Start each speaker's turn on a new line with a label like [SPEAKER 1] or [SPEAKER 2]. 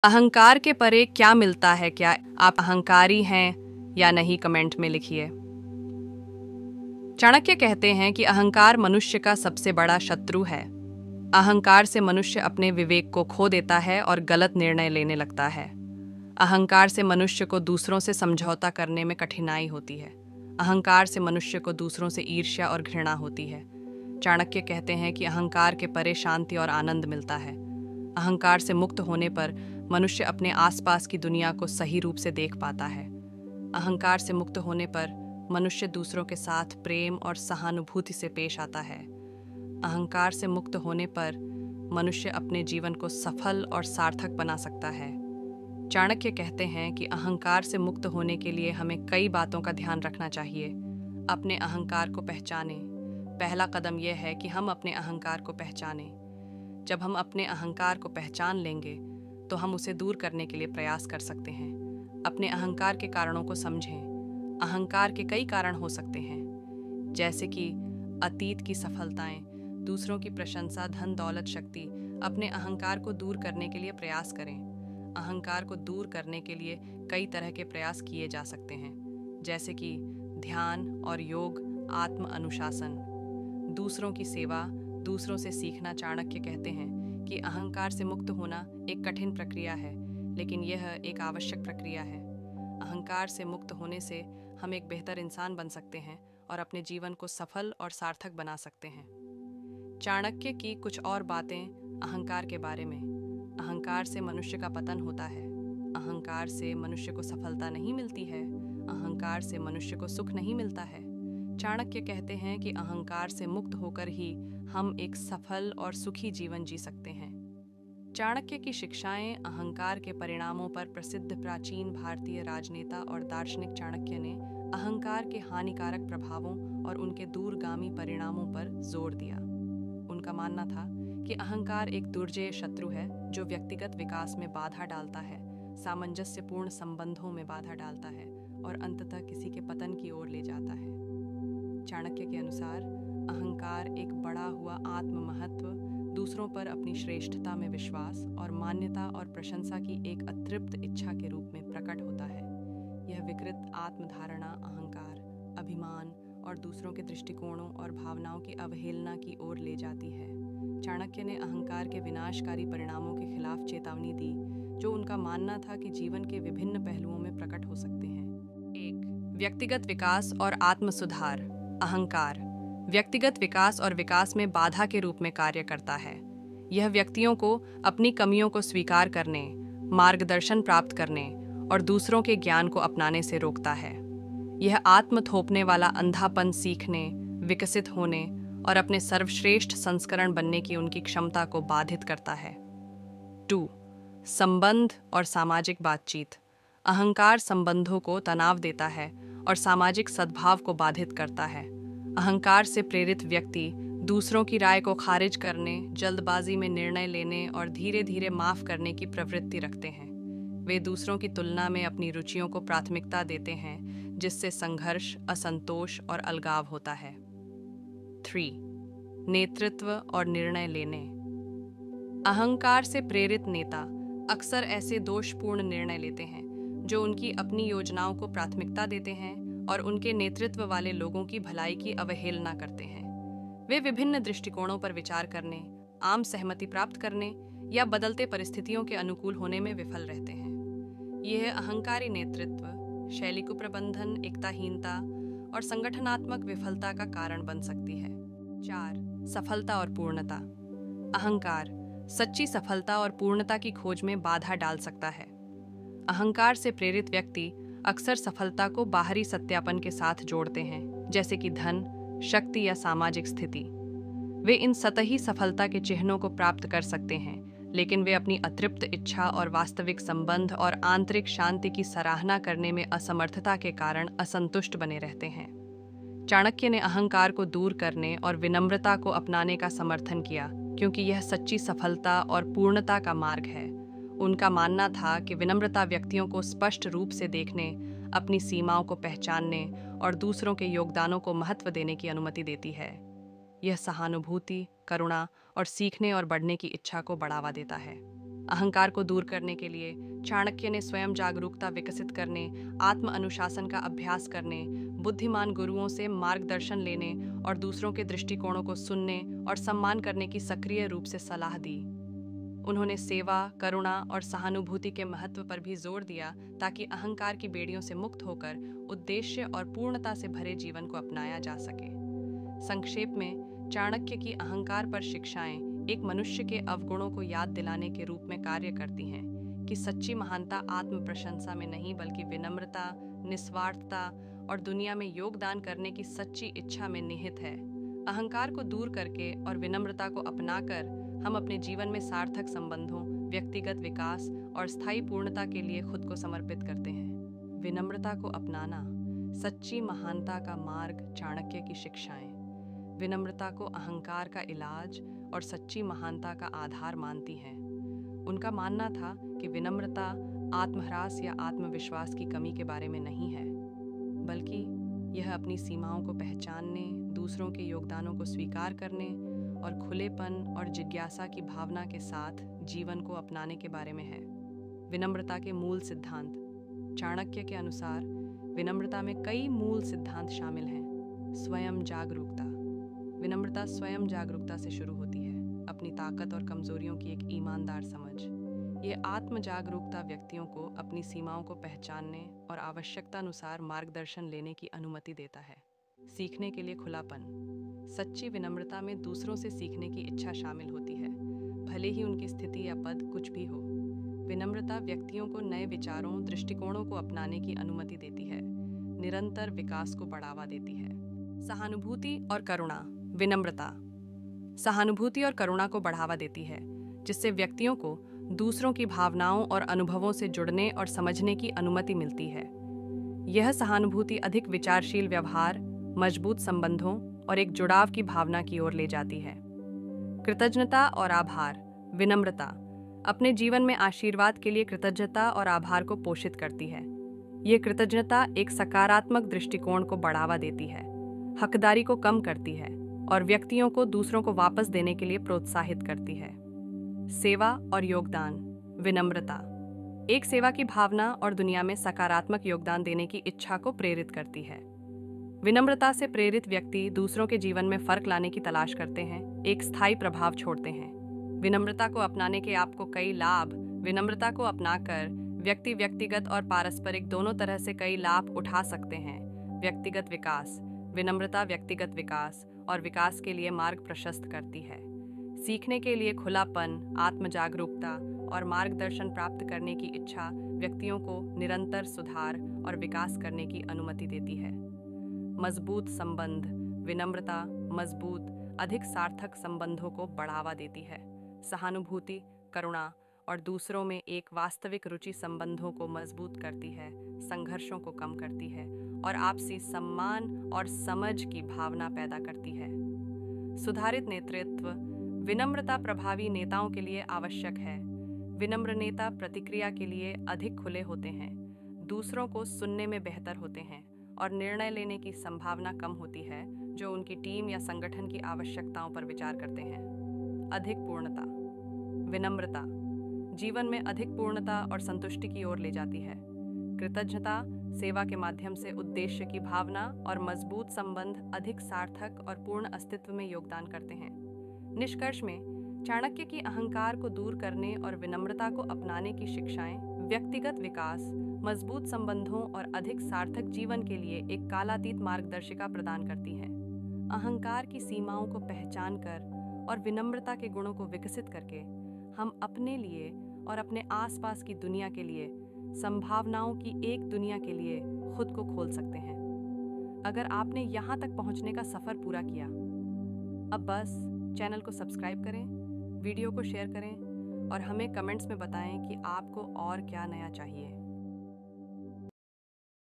[SPEAKER 1] अहंकार के परे क्या मिलता है? क्या आप अहंकारी हैं या नहीं? कमेंट में लिखिए। चाणक्य कहते हैं कि अहंकार मनुष्य का सबसे बड़ा शत्रु है। अहंकार से मनुष्य अपने विवेक को खो देता है और गलत निर्णय लेने लगता है। अहंकार से मनुष्य को दूसरों से समझौता करने में कठिनाई होती है। अहंकार से मनुष्य को दूसरों से ईर्ष्या और घृणा होती है। चाणक्य कहते हैं कि अहंकार के परे शांति और आनंद मिलता है। अहंकार से मुक्त होने पर मनुष्य अपने आसपास की दुनिया को सही रूप से देख पाता है। अहंकार से मुक्त होने पर मनुष्य दूसरों के साथ प्रेम और सहानुभूति से पेश आता है। अहंकार से मुक्त होने पर मनुष्य अपने जीवन को सफल और सार्थक बना सकता है। चाणक्य कहते हैं कि अहंकार से मुक्त होने के लिए हमें कई बातों का ध्यान रखना चाहिए। अपने अहंकार को पहचानें। पहला कदम यह है कि हम अपने अहंकार को पहचानें। जब हम अपने अहंकार को पहचान लेंगे तो हम उसे दूर करने के लिए प्रयास कर सकते हैं। अपने अहंकार के कारणों को समझें। अहंकार के कई कारण हो सकते हैं, जैसे कि अतीत की सफलताएं, दूसरों की प्रशंसा, धन दौलत, शक्ति। अपने अहंकार को दूर करने के लिए प्रयास करें। अहंकार को दूर करने के लिए कई तरह के प्रयास किए जा सकते हैं, जैसे कि ध्यान और योग, आत्म अनुशासन, दूसरों की सेवा, दूसरों से सीखना। चाणक्य कहते हैं कि अहंकार से मुक्त होना एक कठिन प्रक्रिया है, लेकिन यह एक आवश्यक प्रक्रिया है। अहंकार से मुक्त होने से हम एक बेहतर इंसान बन सकते हैं और अपने जीवन को सफल और सार्थक बना सकते हैं। चाणक्य की कुछ और बातें अहंकार के बारे में। अहंकार से मनुष्य का पतन होता है। अहंकार से मनुष्य को सफलता नहीं मिलती है। अहंकार से मनुष्य को सुख नहीं मिलता है। चाणक्य कहते हैं कि अहंकार से मुक्त होकर ही हम एक सफल और सुखी जीवन जी सकते हैं। चाणक्य की शिक्षाएं अहंकार के परिणामों पर प्रसिद्ध प्राचीन भारतीय राजनेता और दार्शनिक चाणक्य ने अहंकार के हानिकारक प्रभावों और उनके दूरगामी परिणामों पर जोर दिया। उनका मानना था कि अहंकार एक दुर्जय शत्रु है जो व्यक्तिगत विकास में बाधा डालता है, सामंजस्यपूर्ण संबंधों में बाधा डालता है और अंततः किसी के पतन की ओर ले जाता है। चाणक्य के अनुसार अहंकार एक बढ़ा हुआ आत्म महत्व, दूसरों पर अपनी श्रेष्ठता में विश्वास और मान्यता और प्रशंसा की एक अतृप्त इच्छा के रूप में प्रकट होता है। यह विकृत आत्मधारणा अहंकार, अभिमान और दूसरों के दृष्टिकोणों और भावनाओं की अवहेलना की ओर ले जाती है। चाणक्य ने अहंकार के विनाशकारी परिणामों के खिलाफ चेतावनी दी, जो उनका मानना था कि जीवन के विभिन्न पहलुओं में प्रकट हो सकते हैं। 1. व्यक्तिगत विकास और आत्म सुधार। अहंकार व्यक्तिगत विकास और विकास में बाधा के रूप में कार्य करता है। यह व्यक्तियों को अपनी कमियों को स्वीकार करने, मार्गदर्शन प्राप्त करने और दूसरों के ज्ञान को अपनाने से रोकता है। यह आत्म थोपने वाला अंधापन सीखने, विकसित होने और अपने सर्वश्रेष्ठ संस्करण बनने की उनकी क्षमता को बाधित करता है। 2. संबंध और सामाजिक बातचीत। अहंकार संबंधों को तनाव देता है और सामाजिक सद्भाव को बाधित करता है। अहंकार से प्रेरित व्यक्ति दूसरों की राय को खारिज करने, जल्दबाजी में निर्णय लेने और धीरे धीरे माफ करने की प्रवृत्ति रखते हैं। वे दूसरों की तुलना में अपनी रुचियों को प्राथमिकता देते हैं, जिससे संघर्ष, असंतोष और अलगाव होता है। 3. नेतृत्व और निर्णय लेने। अहंकार से प्रेरित नेता अक्सर ऐसे दोषपूर्ण निर्णय लेते हैं जो उनकी अपनी योजनाओं को प्राथमिकता देते हैं और उनके नेतृत्व वाले लोगों की भलाई की अवहेलना करते हैं। वे विभिन्न दृष्टिकोणों पर विचार करने, आम सहमति प्राप्त करने या बदलते परिस्थितियों के अनुकूल होने में विफल रहते हैं। यह अहंकारी नेतृत्व शैली को प्रबंधन, एकताहीनता और संगठनात्मक विफलता का कारण बन सकती है। 4. सफलता और पूर्णता। अहंकार सच्ची सफलता और पूर्णता की खोज में बाधा डाल सकता है। अहंकार से प्रेरित व्यक्ति अक्सर सफलता को बाहरी सत्यापन के साथ जोड़ते हैं, जैसे कि धन, शक्ति या सामाजिक स्थिति। वे इन सतही सफलता के चिन्हों को प्राप्त कर सकते हैं, लेकिन वे अपनी अतृप्त इच्छा और वास्तविक संबंध और आंतरिक शांति की सराहना करने में असमर्थता के कारण असंतुष्ट बने रहते हैं। चाणक्य ने अहंकार को दूर करने और विनम्रता को अपनाने का समर्थन किया, क्योंकि यह सच्ची सफलता और पूर्णता का मार्ग है। उनका मानना था कि विनम्रता व्यक्तियों को स्पष्ट रूप से देखने, अपनी सीमाओं को पहचानने और दूसरों के योगदानों को महत्व देने की अनुमति देती है। यह सहानुभूति, करुणा और सीखने और बढ़ने की इच्छा को बढ़ावा देता है। अहंकार को दूर करने के लिए चाणक्य ने स्वयं जागरूकता विकसित करने, आत्म अनुशासन का अभ्यास करने, बुद्धिमान गुरुओं से मार्गदर्शन लेने और दूसरों के दृष्टिकोणों को सुनने और सम्मान करने की सक्रिय रूप से सलाह दी। उन्होंने सेवा, करुणा और सहानुभूति के महत्व पर भी जोर दिया ताकि अहंकार की बेड़ियों से मुक्त होकर उद्देश्य और पूर्णता से भरे जीवन को अपनाया जा सके। संक्षेप में, चाणक्य की अहंकार पर शिक्षाएं एक मनुष्य के अवगुणों को याद दिलाने के रूप में कार्य करती हैं कि सच्ची महानता आत्म प्रशंसा में नहीं बल्कि विनम्रता, निस्वार्थता और दुनिया में योगदान करने की सच्ची इच्छा में निहित है। अहंकार को दूर करके और विनम्रता को अपनाकर हम अपने जीवन में सार्थक संबंधों, व्यक्तिगत विकास और स्थायी पूर्णता के लिए खुद को समर्पित करते हैं। विनम्रता को अपनाना सच्ची महानता का मार्ग। चाणक्य की शिक्षाएं विनम्रता को अहंकार का इलाज और सच्ची महानता का आधार मानती हैं। उनका मानना था कि विनम्रता आत्मह्रास या आत्मविश्वास की कमी के बारे में नहीं है, बल्कि यह अपनी सीमाओं को पहचानने, दूसरों के योगदानों को स्वीकार करने और खुलेपन और जिज्ञासा की भावना के साथ जीवन को अपनाने के बारे में है। विनम्रता के मूल सिद्धांत। चाणक्य के अनुसार विनम्रता में कई मूल सिद्धांत शामिल हैं। स्वयं जागरूकता। विनम्रता स्वयं जागरूकता से शुरू होती है। अपनी ताकत और कमजोरियों की एक ईमानदार समझ। ये आत्म जागरूकता व्यक्तियों को अपनी सीमाओं को पहचानने और आवश्यकतानुसार मार्गदर्शन लेने की अनुमति देता है। सीखने के लिए खुलापन। सच्ची विनम्रता में दूसरों से सीखने की इच्छा शामिल होती है, भले ही उनकी स्थिति या पद कुछ भी हो। विनम्रता व्यक्तियों को नए विचारों, दृष्टिकोणों को अपनाने की अनुमति देती है, निरंतर विकास को बढ़ावा देती है। सहानुभूति और करुणा। विनम्रता सहानुभूति और करुणा को बढ़ावा देती है, जिससे व्यक्तियों को दूसरों की भावनाओं और अनुभवों से जुड़ने और समझने की अनुमति मिलती है। यह सहानुभूति अधिक विचारशील व्यवहार, मजबूत संबंधों और एक जुड़ाव की भावना की ओर ले जाती है। कृतज्ञता और आभार। विनम्रता अपने जीवन में आशीर्वाद के लिए कृतज्ञता और आभार को पोषित करती है। ये कृतज्ञता एक सकारात्मक दृष्टिकोण को बढ़ावा देती है, हकदारी को कम करती है और व्यक्तियों को दूसरों को वापस देने के लिए प्रोत्साहित करती है। सेवा और योगदान। विनम्रता एक सेवा की भावना और दुनिया में सकारात्मक योगदान देने की इच्छा को प्रेरित करती है। विनम्रता से प्रेरित व्यक्ति दूसरों के जीवन में फर्क लाने की तलाश करते हैं, एक स्थायी प्रभाव छोड़ते हैं। विनम्रता को अपनाने के आपको कई लाभ। विनम्रता को अपनाकर व्यक्ति व्यक्तिगत और पारस्परिक दोनों तरह से कई लाभ उठा सकते हैं। व्यक्तिगत विकास। विनम्रता व्यक्तिगत विकास और विकास के लिए मार्ग प्रशस्त करती है। सीखने के लिए खुलापन, आत्म जागरूकता और मार्गदर्शन प्राप्त करने की इच्छा व्यक्तियों को निरंतर सुधार और विकास करने की अनुमति देती है। मजबूत संबंध। विनम्रता मजबूत, अधिक सार्थक संबंधों को बढ़ावा देती है। सहानुभूति, करुणा और दूसरों में एक वास्तविक रुचि संबंधों को मजबूत करती है, संघर्षों को कम करती है और आपसी सम्मान और समझ की भावना पैदा करती है। सुधारित नेतृत्व। विनम्रता प्रभावी नेताओं के लिए आवश्यक है। विनम्र नेता प्रतिक्रिया के लिए अधिक खुले होते हैं, दूसरों को सुनने में बेहतर होते हैं और निर्णय लेने की संभावना कम होती है जो उनकी टीम या संगठन की आवश्यकताओं पर विचार करते हैं। अधिक पूर्णता। विनम्रता जीवन में अधिक पूर्णता और संतुष्टि की ओर ले जाती है। कृतज्ञता, सेवा के माध्यम से उद्देश्य की भावना और मजबूत संबंध अधिक सार्थक और पूर्ण अस्तित्व में योगदान करते हैं। निष्कर्ष में, चाणक्य की अहंकार को दूर करने और विनम्रता को अपनाने की शिक्षाएं व्यक्तिगत विकास, मजबूत संबंधों और अधिक सार्थक जीवन के लिए एक कालातीत मार्गदर्शिका प्रदान करती हैं। अहंकार की सीमाओं को पहचान कर और विनम्रता के गुणों को विकसित करके हम अपने लिए और अपने आसपास की दुनिया के लिए संभावनाओं की एक दुनिया के लिए खुद को खोल सकते हैं। अगर आपने यहाँ तक पहुँचने का सफ़र पूरा किया, अब बस चैनल को सब्सक्राइब करें, वीडियो को शेयर करें और हमें कमेंट्स में बताएं कि आपको और क्या नया चाहिए।